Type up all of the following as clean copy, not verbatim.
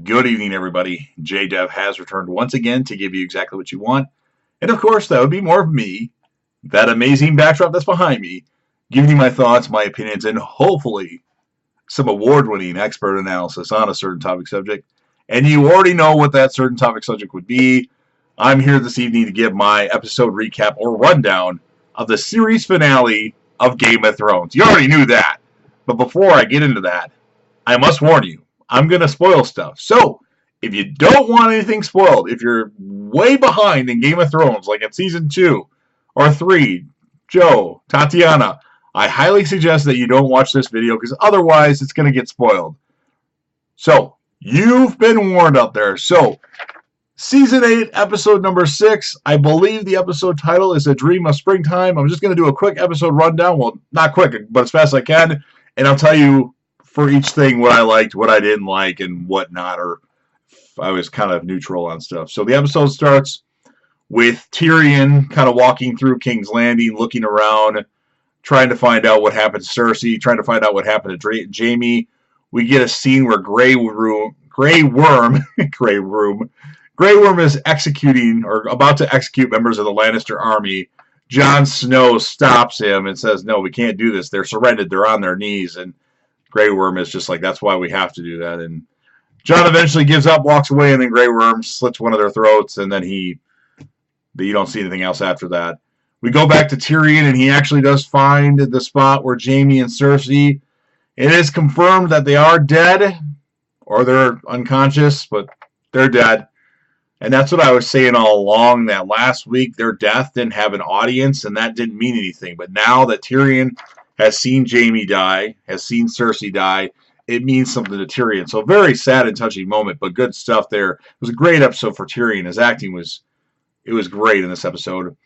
Good evening, everybody. JDev has returned once again to give you exactly what you want. And of course, that would be more of me, that amazing backdrop that's behind me, giving you my thoughts, my opinions, and hopefully some award-winning expert analysis on a certain topic subject. And you already know what that certain topic subject would be. I'm here this evening to give my episode recap or rundown of the series finale of Game of Thrones. You already knew that. But before I get into that, I must warn you, I'm going to spoil stuff. So, if you don't want anything spoiled, if you're way behind in Game of Thrones, like in Season 2 or 3, Joe, Tatiana, I highly suggest that you don't watch this video because otherwise it's going to get spoiled. So, you've been warned out there. So, Season 8, Episode number 6, I believe the episode title is A Dream of Springtime. I'm just going to do a quick episode rundown. Well, not quick, but as fast as I can. And I'll tell you for each thing what I liked, what I didn't like, and what not, or I was kind of neutral on stuff. So the episode starts with Tyrion kind of walking through King's Landing, looking around, trying to find out what happened to Cersei, trying to find out what happened to Jaime. We get a scene where Grey Worm is executing, or about to execute members of the Lannister army. Jon Snow stops him and says, no, we can't do this. They're surrendered. They're on their knees. And Grey Worm is just like, that's why we have to do that. And Jon eventually gives up, walks away, and then Grey Worm slits one of their throats, and then you don't see anything else after that. We go back to Tyrion, and he actually does find the spot where Jaime and Cersei. It is confirmed that they are dead, or they're unconscious, but they're dead. And that's what I was saying all along, that last week their death didn't have an audience, and that didn't mean anything. But now that Tyrion has seen Jaime die, has seen Cersei die, it means something to Tyrion. So very sad and touching moment, but good stuff there. It was a great episode for Tyrion. His acting was great in this episode.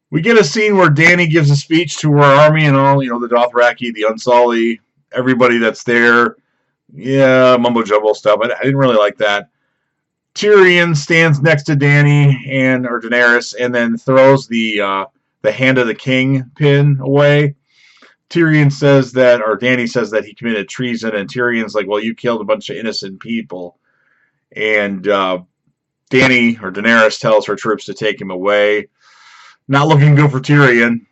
We get a scene where Dany gives a speech to her army and all, the Dothraki, the Unsullied, everybody that's there. Yeah, mumbo jumbo stuff. I didn't really like that. Tyrion stands next to Dany or Daenerys and then throws the Hand of the King pin away. Dany says that he committed treason, and Tyrion's like, well, you killed a bunch of innocent people. And Dany or Daenerys tells her troops to take him away. Not looking good for Tyrion.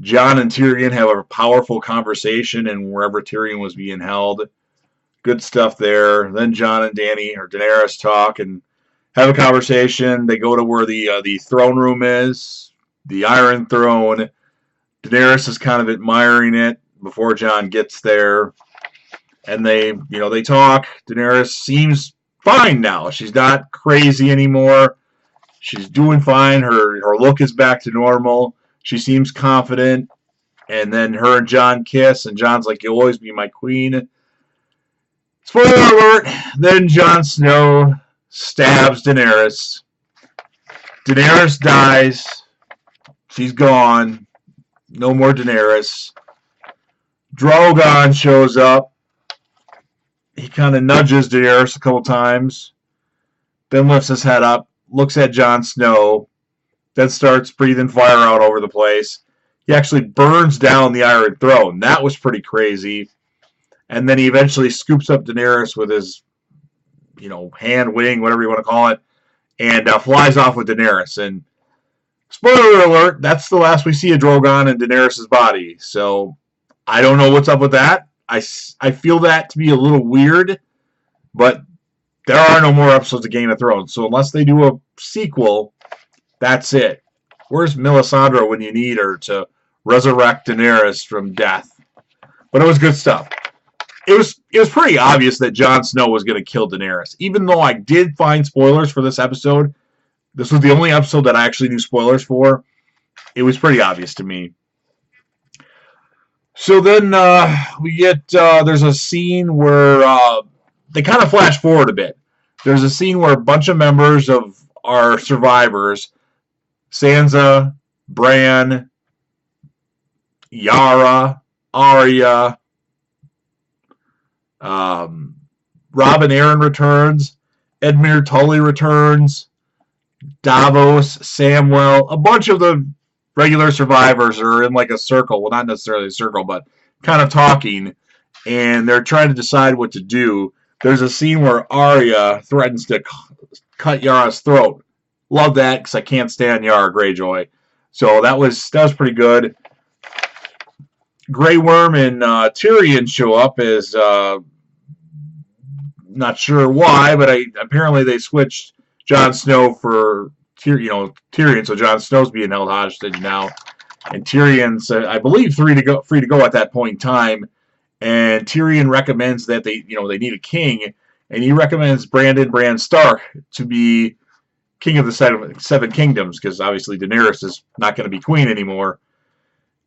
Jon and Tyrion have a powerful conversation, and wherever Tyrion was being held. Good stuff there. Then Jon and Dany or Daenerys talk and have a conversation. They go to where the throne room is, the Iron Throne. Daenerys is kind of admiring it before Jon gets there, and they talk. Daenerys seems fine now. She's not crazy anymore. She's doing fine. Her look is back to normal. She seems confident. And then her and Jon kiss, and Jon's like, "You'll always be my queen." Spoiler alert! Then Jon Snow stabs Daenerys. Daenerys dies. She's gone. No more Daenerys. Drogon shows up. He kind of nudges Daenerys a couple times. Then lifts his head up. Looks at Jon Snow. Then starts breathing fire out over the place. He actually burns down the Iron Throne. That was pretty crazy. And then he eventually scoops up Daenerys with his, hand, wing, whatever you want to call it, and flies off with Daenerys. And spoiler alert, that's the last we see of Drogon and Daenerys' body. So I don't know what's up with that. I feel that to be a little weird, but there are no more episodes of Game of Thrones. So unless they do a sequel, that's it. Where's Melisandre when you need her to resurrect Daenerys from death? But it was good stuff. It was pretty obvious that Jon Snow was going to kill Daenerys. Even though I did find spoilers for this episode, this was the only episode that I actually knew spoilers for. It was pretty obvious to me. So then we get, there's a scene where they kind of flash forward a bit. There's a scene where a bunch of members of our survivors, Sansa, Bran, Yara, Arya, Robb and Aaron returns, Edmure Tully returns, Davos, Samwell, a bunch of the regular survivors are in like a circle. Well, not necessarily a circle, but kind of talking. and they're trying to decide what to do. There's a scene where Arya threatens to cut Yara's throat. Love that because I can't stand Yara Greyjoy. So that was pretty good. Grey Worm and Tyrion show up as not sure why, but apparently they switched Jon Snow for Tyrion, so Jon Snow's being held hostage now, and Tyrion's I believe free to go at that point in time, and Tyrion recommends that they need a king, and he recommends Bran Stark to be king of the seven kingdoms because obviously Daenerys is not going to be queen anymore.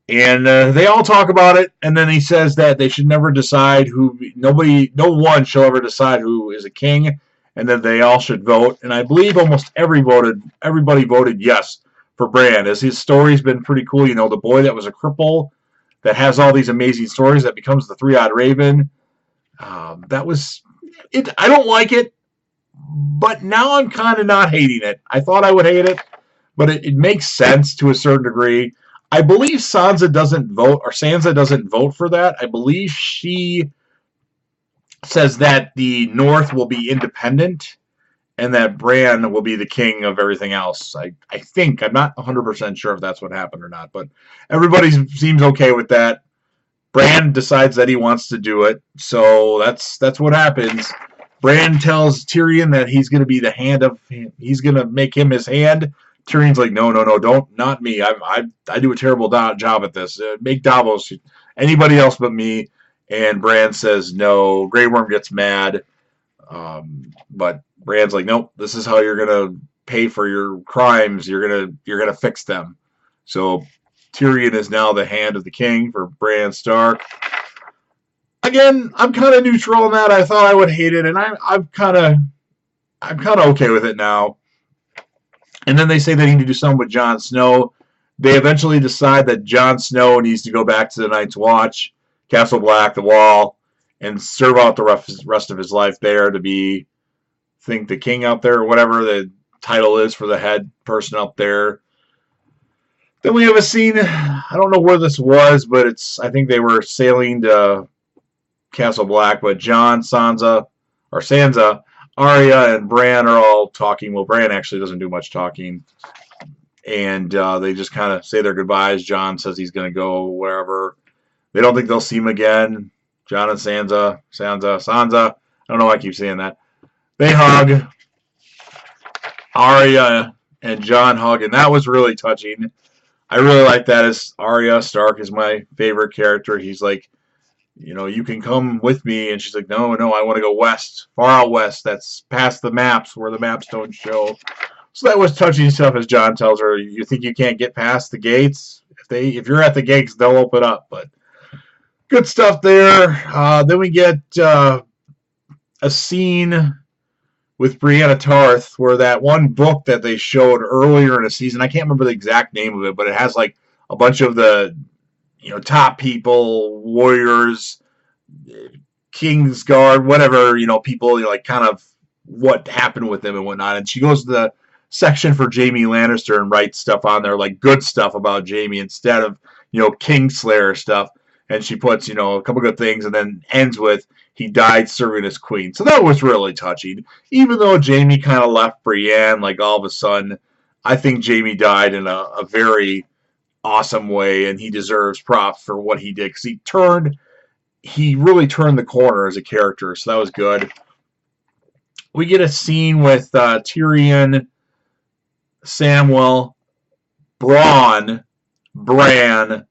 And they all talk about it, and then he says that they should never decide no one shall ever decide who is a king, and that they all should vote. And I believe almost everybody voted yes for Bran, as his story's been pretty cool. The boy that was a cripple, that has all these amazing stories, that becomes the Three-Eyed Raven. That was it. I don't like it, but now I'm kind of not hating it. I thought I would hate it, but it makes sense to a certain degree. I believe Sansa doesn't vote for that. I believe she says that the North will be independent and that Bran will be the king of everything else. I think. I'm not 100% sure if that's what happened or not, but everybody seems okay with that. Bran decides that he wants to do it, so that's what happens. Bran tells Tyrion that he's going to be the hand of him. He's going to make him his hand. Tyrion's like, no, not me. I do a terrible job at this. Make Davos anybody else but me. And Bran says no. Grey Worm gets mad, but Bran's like, nope. This is how you're gonna pay for your crimes. You're gonna fix them. So Tyrion is now the hand of the king for Bran Stark. Again, I'm kind of neutral on that. I thought I would hate it, and I'm kind of okay with it now. And then they say they need to do something with Jon Snow. They eventually decide that Jon Snow needs to go back to the Night's Watch, Castle Black, the Wall, and serve out the rest of his life there to be, I think, the king out there, or whatever the title is for the head person up there. Then we have a scene, I don't know where this was, but I think they were sailing to Castle Black, but Jon, Sansa, Arya and Bran are all talking. Well, Bran actually doesn't do much talking. And they just kind of say their goodbyes. Jon says he's going to go wherever. They don't think they'll see him again. Jon and Sansa. I don't know why I keep saying that. They hug. Arya and Jon hug. And that was really touching. I really like that. As Arya Stark is my favorite character. He's like, you can come with me. And she's like, no, I want to go west, far out west. That's past the maps, where the maps don't show. So that was touching stuff, as Jon tells her, you think you can't get past the gates? If you're at the gates, they'll open up. But good stuff there. Then we get a scene with Brienne Tarth, where that one book that they showed earlier in the season, I can't remember the exact name of it, but it has like a bunch of the top people, warriors, Kingsguard, whatever, people, like kind of what happened with them and whatnot. And she goes to the section for Jaime Lannister and writes stuff on there, like good stuff about Jaime instead of, Kingslayer stuff. And she puts, a couple good things and then ends with, he died serving his queen. So that was really touching. Even though Jaime kind of left Brienne, like all of a sudden, I think Jaime died in a very awesome way, and he deserves props for what he did, because he really turned the corner as a character, so that was good. We get a scene with Tyrion, Samwell, Bronn, Bran,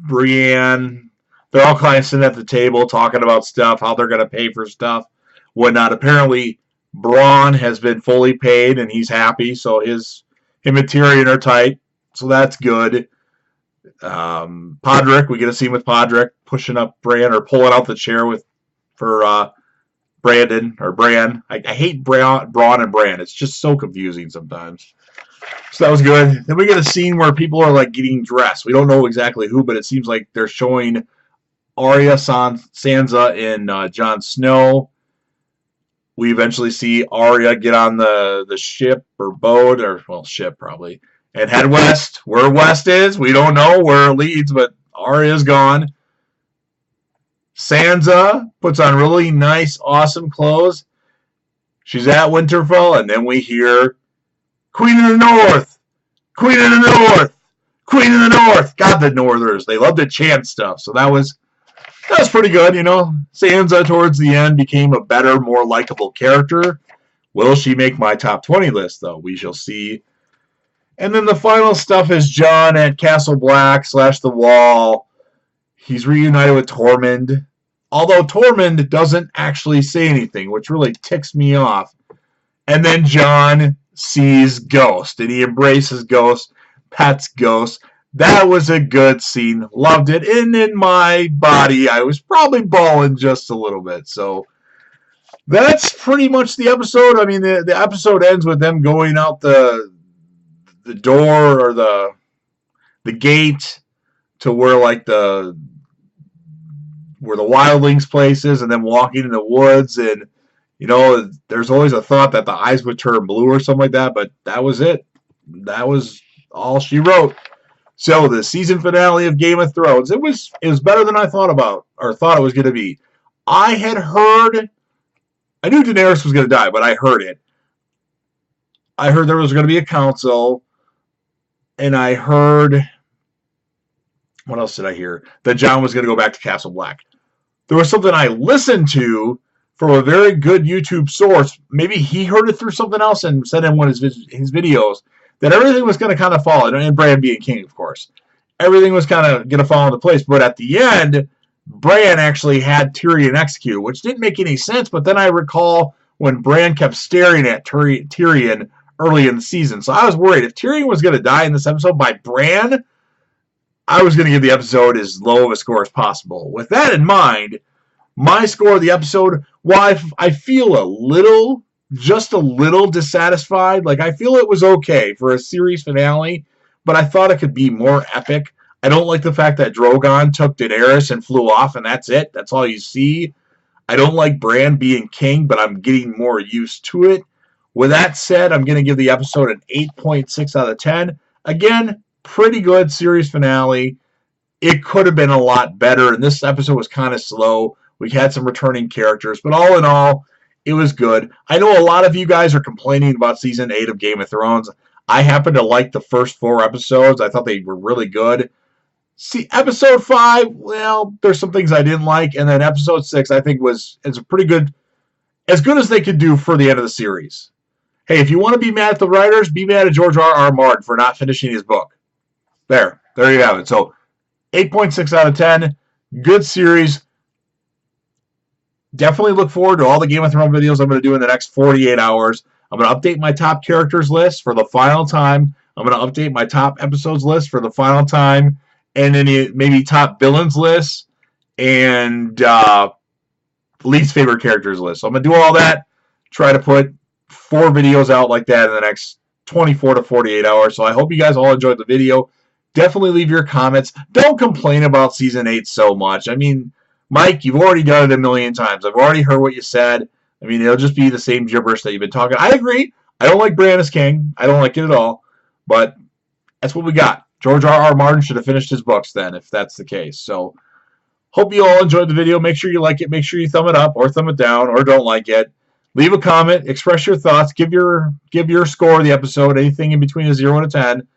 Brienne. They're all kind of sitting at the table talking about stuff, how they're going to pay for stuff, whatnot. Apparently Bronn has been fully paid and he's happy, so him and Tyrion are tight, so that's good. Podrick, we get a scene with Podrick pushing up Bran, or pulling out the chair for Brandon or Bran. I hate Braun and Bran. It's just so confusing sometimes. So that was good. Then we get a scene where people are like getting dressed. We don't know exactly who, but it seems like they're showing Arya, Sansa, and Jon Snow. We eventually see Arya get on the ship or boat, or, well, ship probably, and head west. Where west is, we don't know where it leads, but Arya's gone. Sansa puts on really nice, awesome clothes. She's at Winterfell, and then we hear Queen of the North! Queen of the North! Queen of the North! God, the Northers, they love to chant stuff. So that was pretty good, you know. Sansa, towards the end, became a better, more likable character. Will she make my top 20 list, though? We shall see. And then the final stuff is Jon at Castle Black / the Wall. He's reunited with Tormund. Although Tormund doesn't actually say anything, which really ticks me off. And then Jon sees Ghost, and he embraces Ghost, pets Ghost. That was a good scene. Loved it. And in my body, I was probably bawling just a little bit. So that's pretty much the episode. I mean, the episode ends with them going out the door or the gate to where like the wildlings place is, and then walking in the woods. And you know, there's always a thought that the eyes would turn blue or something like that, but that was it. That was all she wrote. So the season finale of Game of Thrones, it was better than I thought it was going to be. I knew Daenerys was going to die, but I heard it. I heard there was going to be a council, and I heard, what else did I hear? That Jon was going to go back to Castle Black. There was something I listened to from a very good YouTube source. Maybe he heard it through something else and sent in one of his videos, that everything was going to kind of fall, and Bran being king, of course. Everything was kind of going to fall into place, but at the end, Bran actually had Tyrion executed, which didn't make any sense, but then I recall when Bran kept staring at Tyrion early in the season. So I was worried if Tyrion was going to die in this episode by Bran, I was going to give the episode as low of a score as possible. With that in mind, my score of the episode, while I feel just a little dissatisfied, like I feel it was okay for a series finale, but I thought it could be more epic. I don't like the fact that Drogon took Daenerys and flew off, and that's it. That's all you see. I don't like Bran being king, but I'm getting more used to it. With that said, I'm going to give the episode an 8.6 out of 10. Again, pretty good series finale. It could have been a lot better, and this episode was kind of slow. We had some returning characters, but all in all, it was good. I know a lot of you guys are complaining about Season 8 of Game of Thrones. I happen to like the first 4 episodes. I thought they were really good. See, Episode 5, well, there's some things I didn't like, and then Episode 6 I think is a pretty good, as good as they could do for the end of the series. Hey, if you want to be mad at the writers, be mad at George R.R. Martin for not finishing his book. There you have it. So, 8.6 out of 10. Good series. Definitely look forward to all the Game of Thrones videos I'm going to do in the next 48 hours. I'm going to update my top characters list for the final time. I'm going to update my top episodes list for the final time. And then maybe top villains list and least favorite characters list. So I'm going to do all that. Try to put 4 videos out like that in the next 24 to 48 hours. So I hope you guys all enjoyed the video. Definitely leave your comments. Don't complain about Season 8 so much. I mean, Mike, you've already done it a million times. I've already heard what you said. I mean, it'll just be the same gibberish that you've been talking. I agree. I don't like Bran as king. I don't like it at all. But that's what we got. George R.R. Martin should have finished his books then, if that's the case. So, hope you all enjoyed the video. Make sure you like it. Make sure you thumb it up or thumb it down or don't like it. Leave a comment. Express your thoughts. Give your score of the episode. Anything in between a 0 and a 10.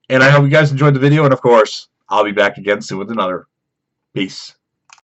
And I hope you guys enjoyed the video. And, of course, I'll be back again soon with another. Peace.